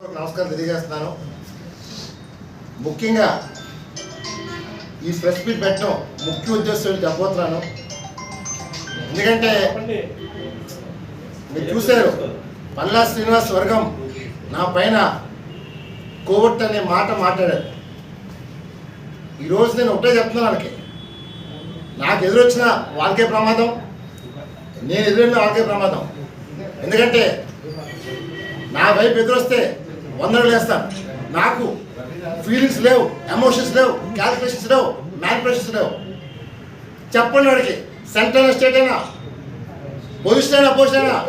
నమస్కారం తెలియజేస్తున్నాను. ముఖ్యంగా ఈ ప్రెస్ మీట్ పెట్టడం ముఖ్య ఉద్దేశం చెప్పబోతున్నాను. ఎందుకంటే మీరు చూశారు, పల్లా శ్రీనివాస్ వర్గం నా పైన కోవట్ అనే మాట మాట్లాడారు. ఈరోజు నేను ఒకటే చెప్తున్నాను, వాళ్ళకి నాకు ఎదురొచ్చిన వాళ్ళకే ప్రమాదం, నేను ఎదురైన వాళ్ళకే ప్రమాదం. ఎందుకంటే నా వైపు ఎదురొస్తే 100 వేస్తాను. నాకు ఫీలింగ్స్ లేవు, ఎమోషన్స్ లేవు, క్యాల్కులేషన్స్ లేవు, మ్యానిపులేషన్స్ లేవు. చెప్పండి వాడికి, సెంట్రల్ అయినా స్టేట్ అయినా, పొజిషన్ అయినా అపోజిషన్ అయినా,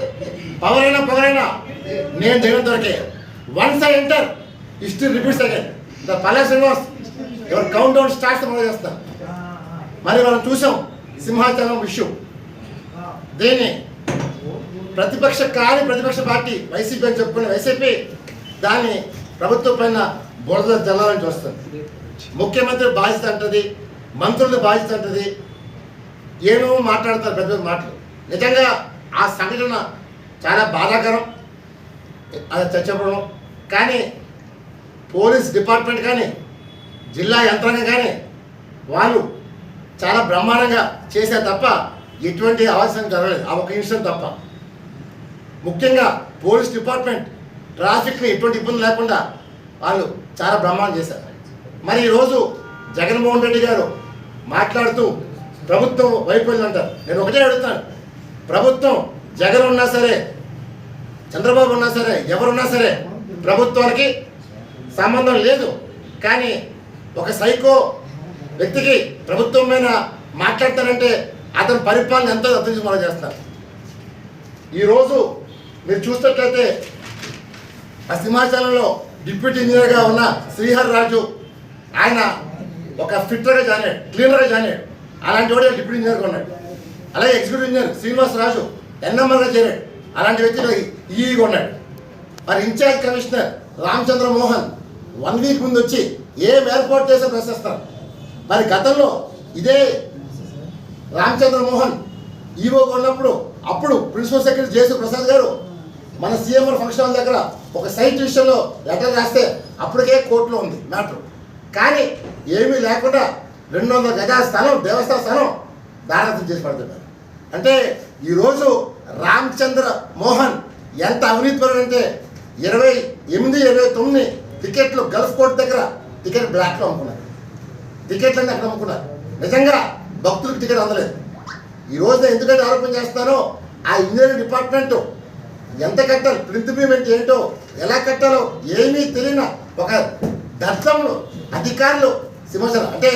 పవర్ అయినా నేను దిగినంత వరకే. Once I enter history repeats again. The Palla Srinivas ఎవరు కౌంట్ డౌన్ స్టార్ట్స్ మొదలు చేస్తాను. మరి మనం చూసాం సింహాచలం ఇష్యూ. దీన్ని ప్రతిపక్ష పార్టీ వైసీపీ అని చెప్పుకునే వైసీపీ దాన్ని ప్రభుత్వం పైన బురద జల్లాలని చూస్తుంది. ముఖ్యమంత్రి బాధ్యత అంటది, మంత్రులు బాధ్యత అంటది, ఏమో మాట్లాడతారు పెద్ద మాటలు. నిజంగా ఆ సంఘటన చాలా బాధాకరం, అది చర్చపడం. కానీ పోలీస్ డిపార్ట్మెంట్ కానీ జిల్లా యంత్రాంగం కానీ వాళ్ళు చాలా బ్రహ్మాండంగా చేశారు తప్ప ఎటువంటి అవసరం జరగలేదు, ఆ ఒక ఇన్సిడెంట్ తప్ప. ముఖ్యంగా పోలీస్ డిపార్ట్మెంట్ ట్రాఫిక్ని ఎటువంటి ఇబ్బంది లేకుండా వాళ్ళు చాలా బ్రహ్మాండం చేశారు. మరి ఈరోజు జగన్మోహన్ రెడ్డి గారు మాట్లాడుతూ ప్రభుత్వం వైపు అంటారు. నేను ఒకటే అడుగుతాను, ప్రభుత్వం జగన్ ఉన్నా సరే, చంద్రబాబు ఉన్నా సరే, ఎవరున్నా సరే ప్రభుత్వానికి సంబంధం లేదు. కానీ ఒక సైకో వ్యక్తికి ప్రభుత్వం మీద మాట్లాడతారంటే అతని పరిపాలన ఎంతో అర్థం చేసుకోవాలని చేస్తారు. ఈరోజు మీరు చూసినట్లయితే ఆ సింహాచలంలో డిప్యూటీ ఇంజనీర్గా ఉన్న శ్రీహర్ రాజు, ఆయన ఒక ఫిట్టర్గా జాయిన్ అయ్యాడు, క్లీనర్గా జాయిన్ అయ్యాడు. అలాంటి వాడు డిప్యూటీ ఇంజనీర్గా ఉన్నాడు. అలాగే ఎగ్జిక్యూటివ్ ఇంజనీర్ శ్రీనివాస్ రాజు ఎన్ఎంఆర్గా చేరాడు. అలాంటి వ్యక్తి ఈగా ఉన్నాడు. మరి in-charge commissioner Ramachandra Mohan 1 week ముందు వచ్చి ఏం ఏర్పాటు చేసే ప్రశ్నిస్తారు. మరి గతంలో ఇదే రామచంద్ర మోహన్ ఈవోగా ఉన్నప్పుడు అప్పుడు ప్రిన్సిపల్ సెక్రటరీ జేసీ ప్రసాద్ గారు మన సీఎంఆర్ ఫంక్షన్ హాల్ దగ్గర ఒక సైట్ విషయంలో లెటర్ రాస్తే అప్పటికే కోర్టులో ఉంది మ్యాటర్. కానీ ఏమీ లేకుండా 200 గజాల స్థలం, దేవస్థాన స్థలం దారాదత్తం చేసి పడుతున్నారు. అంటే ఈరోజు రామచంద్ర మోహన్ ఎంత అవినీతిపరుడు అంటే 28-29 టికెట్లు గల్ఫ్ కోర్ట్ దగ్గర టికెట్ బ్లాక్లో అమ్ముకున్నారు. టికెట్లన్నీ అక్కడ అమ్ముకున్నారు. నిజంగా భక్తులకు టికెట్ అందలేదు. ఈరోజు ఎందుకంటే ఆరోపణ చేస్తానో ఆ ఇంజనీరింగ్ డిపార్ట్మెంట్ ఎంత కట్టాలి, ప్రింట్ పేమెంట్ ఏంటో ఎలా కట్టాలో ఏమీ తెలియని ఒక దర్శనంలో అధికారులు సింహాచలం అంటే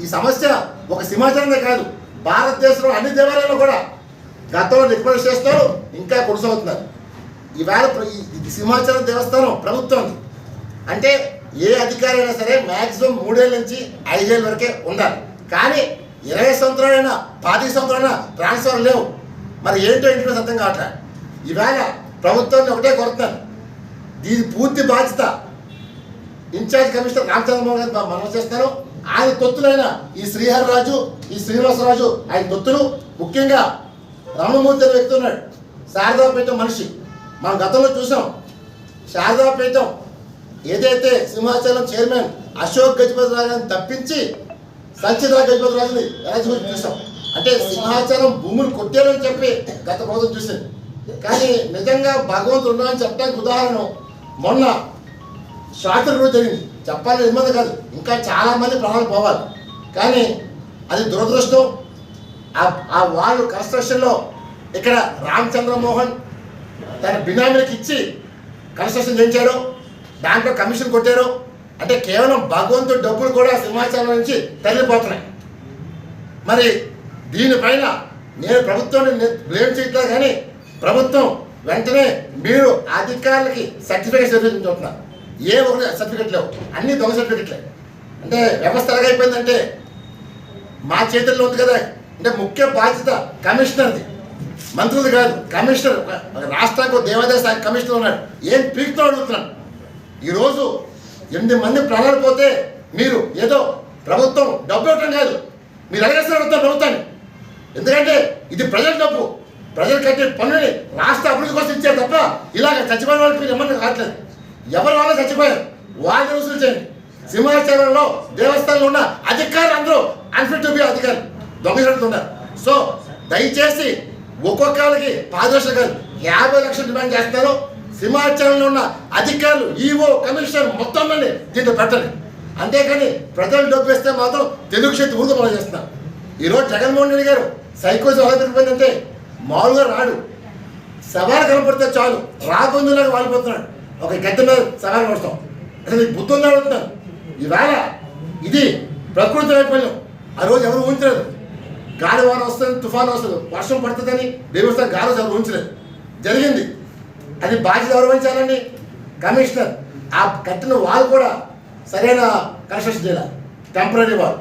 ఈ సమస్య ఒక సింహాచలమే కాదు, భారతదేశంలో అన్ని దేవాలయాల్లో కూడా గతంలో రిక్వెస్ట్ చేస్తారు, ఇంకా కొనసాగుతున్నారు. ఈవేళ ఈ సింహాచలం దేవస్థానం ప్రభుత్వం అంటే ఏ అధికారి అయినా సరే మ్యాక్సిమం 3 ఏళ్ళ నుంచి 5 ఏళ్ళ వరకే ఉండాలి. కానీ 20 సంవత్సరాలైనా 10 సంవత్సరాలైనా ట్రాన్స్ఫర్ లేవు. మరి ఏంటో ఇంట్లో అర్థం కావట్లే. ఈవేళ ప్రభుత్వాన్ని ఒకటే కోరుతున్నాను, దీని పూర్తి బాధ్యత ఇన్ఛార్జ్ కమిషనర్ రామచంద్రమోహన్ గారు మనం చేస్తాను. ఆయన తొత్తులైన ఈ శ్రీహర్ రాజు, ఈ శ్రీనివాసరాజు ఆయన తొత్తులు. ముఖ్యంగా రమణమూర్తి అనే వ్యక్తి ఉన్నాడు, శారదాపీఠం మనిషి. మనం గతంలో చూసాం శారదాపీఠం ఏదైతే సింహాచలం చైర్మన్ అశోక్ గజపతి రాజుని తప్పించి సంచిత గజపతి రాజుని ఎలా చూసాం. అంటే సింహాచలం భూములు కొట్టేయాలని చెప్పి గత ప్రభుత్వం చూసింది. కానీ నిజంగా భగవంతుడు ఉన్నాడని చెప్పడానికి ఉదాహరణ మొన్న స్వాతంత్ర రోజు జరిగింది. చెప్పాలి ఇబ్బంది కాదు, ఇంకా చాలామంది ప్రాణాలు పోవాలి. కానీ అది దురదృష్టం. ఆ వాళ్ళు కన్స్ట్రక్షన్లో ఇక్కడ రామచంద్ర మోహన్ తన బినామీలకు ఇచ్చి కన్స్ట్రక్షన్ చేయించారు, దాంట్లో కమిషన్ కొట్టారు. అంటే కేవలం భగవంతుడి డబ్బులు కూడా సింహాచలం నుంచి తరలిపోతున్నాయి. మరి దీనిపైన నేను ప్రభుత్వాన్ని బ్లేమ్ చేయట్లేదు, కానీ ప్రభుత్వం వెంటనే మీరు అధికారులకి సర్టిఫికేట్ చూస్తున్నారు. ఏ ఒక సర్టిఫికెట్ లేవు, అన్ని దొంగ సర్టిఫికెట్లే. అంటే వ్యవస్థ ఎలాగైపోయిందంటే మా చేతుల్లో ఉంది కదా. అంటే ముఖ్య బాధ్యత కమిషనర్ది, మంత్రులు కాదు. కమిషనర్ రాష్ట్రానికి దేవాదాయ శాఖ కమిషనర్ ఉన్నాడు, ఏం పీక్తో అడుగుతున్నాను. ఈరోజు 8 మంది ప్రాణాలు పోతే మీరు ఏదో ప్రభుత్వం డబ్బు ఇవ్వటం కాదు, మీరు అడగాల్సిన అడుగుతారు ప్రభుత్వాన్ని. ఎందుకంటే ఇది ప్రజల డబ్బు, ప్రజలు కట్టే పన్నుని రాష్ట్ర అభివృద్ధి కోసం ఇచ్చారు తప్ప ఇలాగ చచ్చిపోయిన వాళ్ళకి మీరు ఏమన్నా కావట్లేదు. ఎవరి వల్ల చచ్చిపోయారు వాళ్ళని వసూలు చేయండి. సింహాచలంలో దేవస్థానంలో ఉన్న అధికారులు అందరూ అన్ఫిట్ టు బి అధికారులు దొంగలుతున్నారు. సో దయచేసి ఒక్కొక్కరికి పారదర్శకాలు 50 లక్షలు డిమాండ్ చేస్తారు. సింహాచలంలో ఉన్న అధికారులు ఈవో కమిషనర్ మొత్తం మంది దీంట్లో పెట్టండి. అంతేకాని ప్రజలు డబ్బేస్తే మాత్రం తెలుగు శక్తి ఊరుకు మొదలు చేస్తున్నారు. ఈరోజు జగన్మోహన్ రెడ్డి గారు సైకోజ్ ఎలా తిరిగిపోయిందంటే మామూలుగా రాడు, సవాలు కనపడితే చాలు రాబందులాగా వాలిపోతున్నాడు. ఒక గద్ద మీద సవాలు పడతాం. అసలు నీకు బుద్ధి ఉందా అడుగుతున్నాను. ఈవేళ ఇది ప్రకృతి వైఫల్యం. ఆ రోజు ఎవరు ఊహించలేదు. గాలి వాన వస్తుంది, తుఫాను వస్తుంది, వర్షం పడుతుందని దేవస్థానం గాలి ఎవరు ఊహించలేదు. జరిగింది. అది బాధ్యత ఎవరు వహించాలండి? కమిషనర్. ఆ కట్టిన వాల్ కూడా సరైన కన్స్ట్రక్షన్ చేయాలి, టెంపరీ వాల్.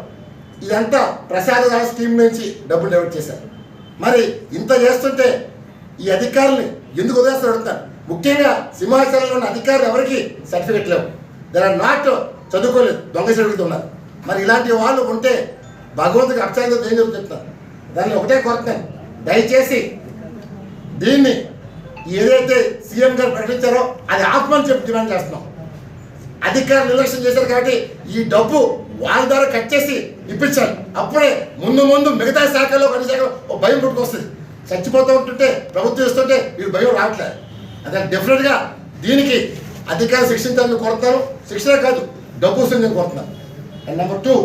ఇదంతా ప్రసాద స్కీమ్ నుంచి డబ్బులు డైవర్ట్ చేశారు. మరి ఇంత చేస్తుంటే ఈ అధికారుల్ని ఎందుకు వదిలేస్తారు అడుగుతారు. ముఖ్యంగా సింహాచలంలో ఉన్న అధికారులు ఎవరికి సర్టిఫికెట్ లేవు. దర్ ఆర్ నాట్ చదువుకోలేదు, దొంగ చదువుతున్నారు. మరి ఇలాంటి వాళ్ళు ఉంటే భగవంతుడికి అక్షరాలతో ఏం చెప్తున్నారు. దాన్ని ఒకటే కోరుతున్నాను, దయచేసి దీన్ని ఏదైతే సీఎం గారు ప్రకటించారో అది ఆత్మని చెప్పి డిమాండ్ చేస్తున్నాం. అధికారులు నిర్లక్ష్యం చేశారు కాబట్టి ఈ డబ్బు వాళ్ళ ద్వారా కట్ చేసి ఇప్పించాలి. అప్పుడే ముందు మిగతా శాఖలో కొన్ని శాఖలో ఒక భయం పుట్టుకొస్తుంది. చచ్చిపోతూ ఉంటుంటే ప్రభుత్వం ఇస్తుంటే వీళ్ళు భయం రావట్లేదు. అదే డెఫినెట్గా దీనికి అధికారులు శిక్షించాలని కోరుతాను. శిక్షణ కాదు, డబ్బు వస్తుంది కోరుతున్నాను. And number 2